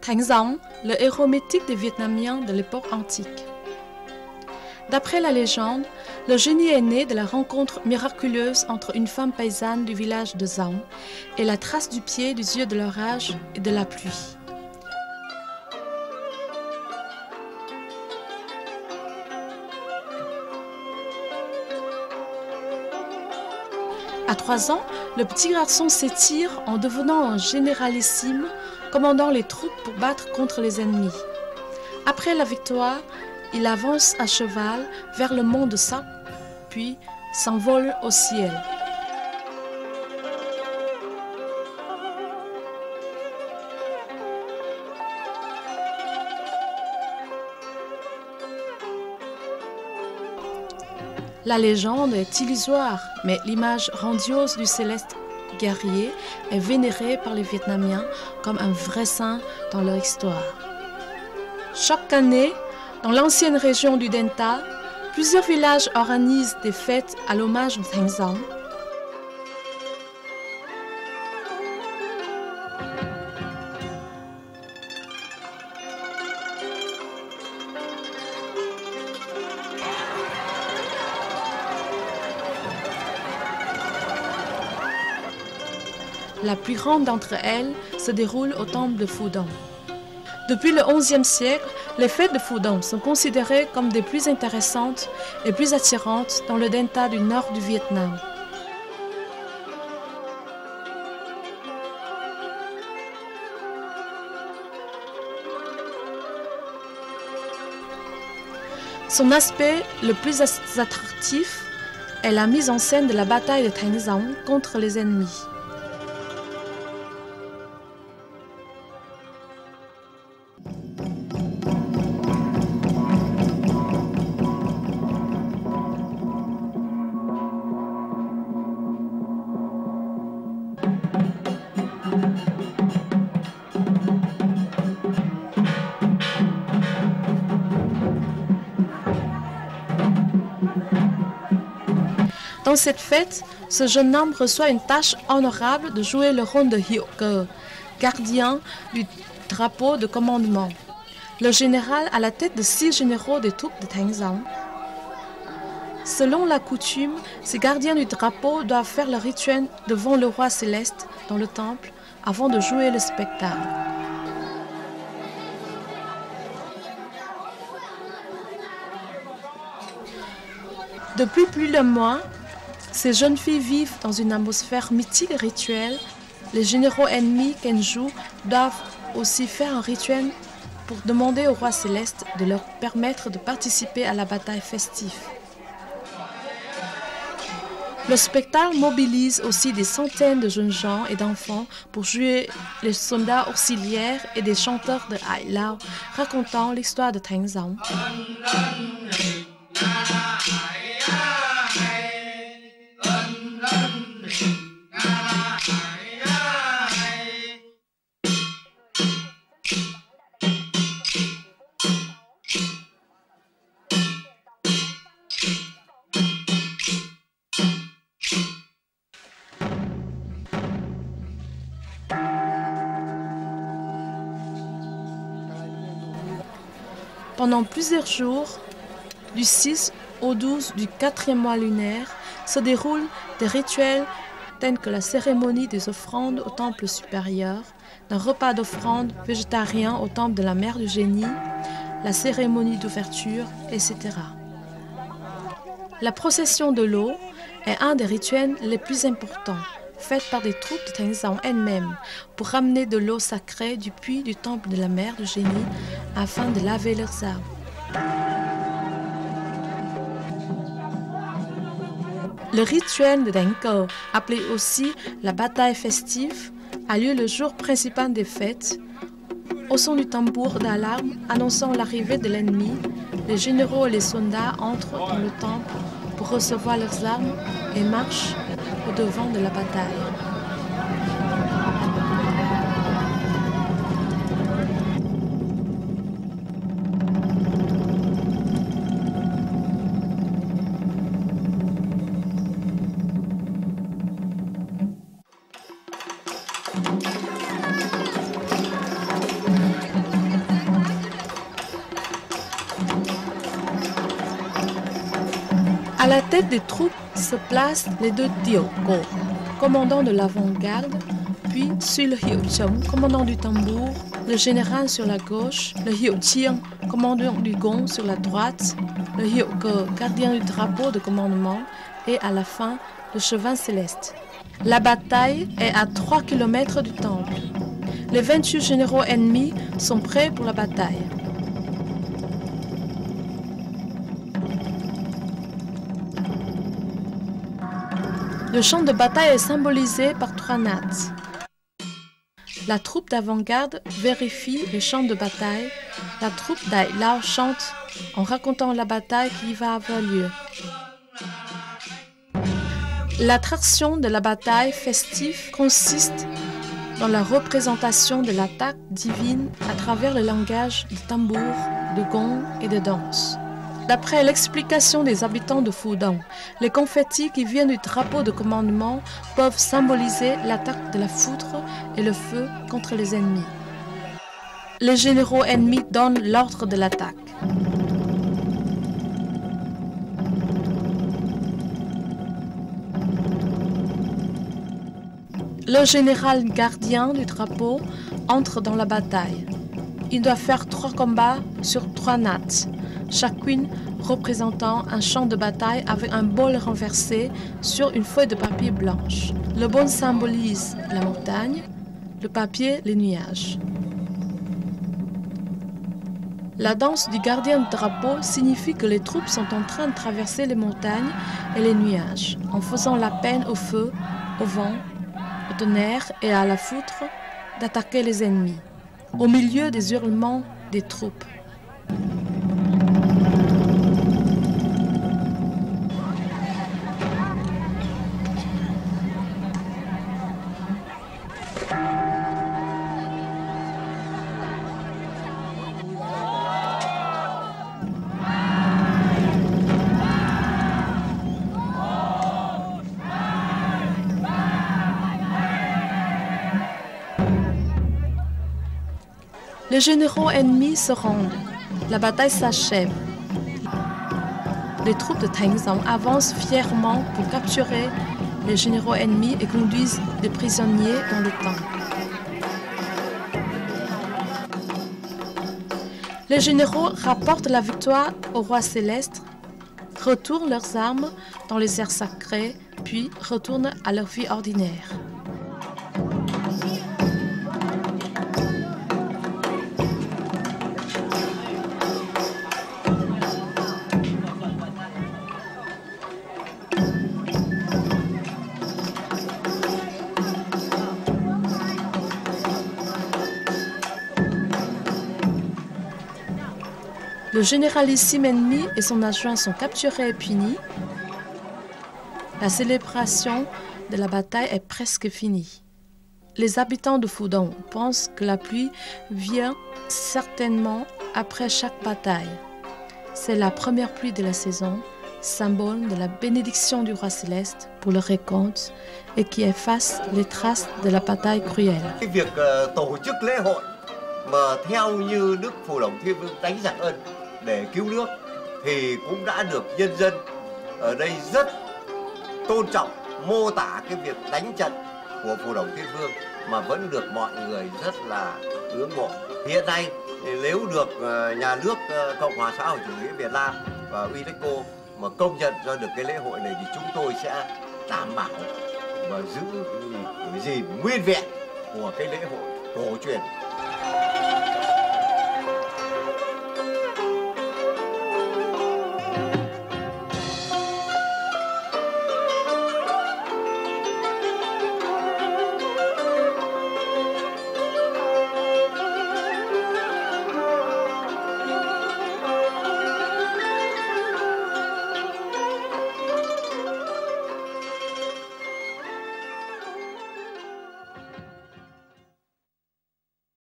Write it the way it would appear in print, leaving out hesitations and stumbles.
Thanh Dong, le héros mythique des Vietnamiens de l'époque antique. D'après la légende, le génie est né de la rencontre miraculeuse entre une femme paysanne du village de Dong et la trace du pied du dieu de l'orage et de la pluie. À 3 ans, le petit garçon s'étire en devenant un généralissime, commandant les troupes pour battre contre les ennemis. Après la victoire, il avance à cheval vers le mont de Sap, puis s'envole au ciel. La légende est illusoire, mais l'image grandiose du céleste guerrier est vénérée par les Vietnamiens comme un vrai saint dans leur histoire. Chaque année, dans l'ancienne région du Den Ta, plusieurs villages organisent des fêtes à l'hommage de Thanh Dong. La plus grande d'entre elles se déroule au temple de Phu Dong. Depuis le XIe siècle, les fêtes de Phu Dong sont considérées comme des plus intéressantes et plus attirantes dans le Den Ta du nord du Vietnam. Son aspect le plus attractif est la mise en scène de la bataille de Thanh Dong contre les ennemis. Dans cette fête, ce jeune homme reçoit une tâche honorable de jouer le rôle de Hiệu Cơ, gardien du drapeau de commandement. Le général à la tête de 6 généraux des troupes de Thanh Dong. Selon la coutume, ces gardiens du drapeau doivent faire le rituel devant le roi céleste dans le temple avant de jouer le spectacle. Depuis plus d'un mois, ces jeunes filles vivent dans une atmosphère mythique et rituelle. Les généraux ennemis qu'elles jouent doivent aussi faire un rituel pour demander au roi céleste de leur permettre de participer à la bataille festive. Le spectacle mobilise aussi des centaines de jeunes gens et d'enfants pour jouer les soldats auxiliaires et des chanteurs de Ai Lao racontant l'histoire de Thanh Dong. Pendant plusieurs jours, du 6 au 12 du 4e mois lunaire, se déroulent des rituels tels que la cérémonie des offrandes au temple supérieur, d'un repas d'offrande végétarien au temple de la mère du génie, la cérémonie d'ouverture, etc. La procession de l'eau est un des rituels les plus importants, faite par des troupes de Thanh Dong elles-mêmes pour ramener de l'eau sacrée du puits du temple de la mère du génie afin de laver leurs arbres. Le rituel de Đánh Cờ, appelé aussi la bataille festive, a lieu le jour principal des fêtes. Au son du tambour d'alarme annonçant l'arrivée de l'ennemi, les généraux et les soldats entrent dans le temple pour recevoir leurs armes et marchent au-devant de la bataille. À la tête des troupes se placent les deux Tioko, commandant de l'avant-garde, puis sur le Hyochom, commandant du tambour, le général sur la gauche, le Hyochiang, commandant du gong sur la droite, le Hyoko, gardien du drapeau de commandement, et à la fin, le cheval céleste. La bataille est à 3 km du temple. Les 28 généraux ennemis sont prêts pour la bataille. Le champ de bataille est symbolisé par 3 nattes. La troupe d'avant-garde vérifie les champs de bataille. La troupe d'Ai Lao chante en racontant la bataille qui va avoir lieu. L'attraction de la bataille festive consiste dans la représentation de l'attaque divine à travers le langage de tambour, de gong et de danse. D'après l'explication des habitants de Fudong, les confettis qui viennent du drapeau de commandement peuvent symboliser l'attaque de la foudre et le feu contre les ennemis. Les généraux ennemis donnent l'ordre de l'attaque. Le général gardien du drapeau entre dans la bataille. Il doit faire 3 combats sur 3 nattes, chacune représentant un champ de bataille avec un bol renversé sur une feuille de papier blanche. Le bol symbolise la montagne, le papier les nuages. La danse du gardien du drapeau signifie que les troupes sont en train de traverser les montagnes et les nuages, en faisant la peine au feu, au vent, au tonnerre et à la foudre d'attaquer les ennemis, au milieu des hurlements des troupes. Les généraux ennemis se rendent. La bataille s'achève. Les troupes de Tengzong avancent fièrement pour capturer les généraux ennemis et conduisent les prisonniers dans le temple. Les généraux rapportent la victoire au roi céleste, retournent leurs armes dans les airs sacrés, puis retournent à leur vie ordinaire. Le généralissime ennemi et son adjoint sont capturés et punis. La célébration de la bataille est presque finie. Les habitants de Fudong pensent que la pluie vient certainement après chaque bataille. C'est la première pluie de la saison, symbole de la bénédiction du roi céleste pour le récolte et qui efface les traces de la bataille cruelle. Để cứu nước thì cũng đã được nhân dân ở đây rất tôn trọng, mô tả cái việc đánh trận của Phù Đổng Thiên Vương mà vẫn được mọi người rất là ưỡng mộ. Hiện nay nếu được nhà nước Cộng hòa xã hội chủ nghĩa Việt Nam và UNESCO mà công nhận ra được cái lễ hội này thì chúng tôi sẽ đảm bảo và giữ gìn nguyên vẹn của cái lễ hội cổ truyền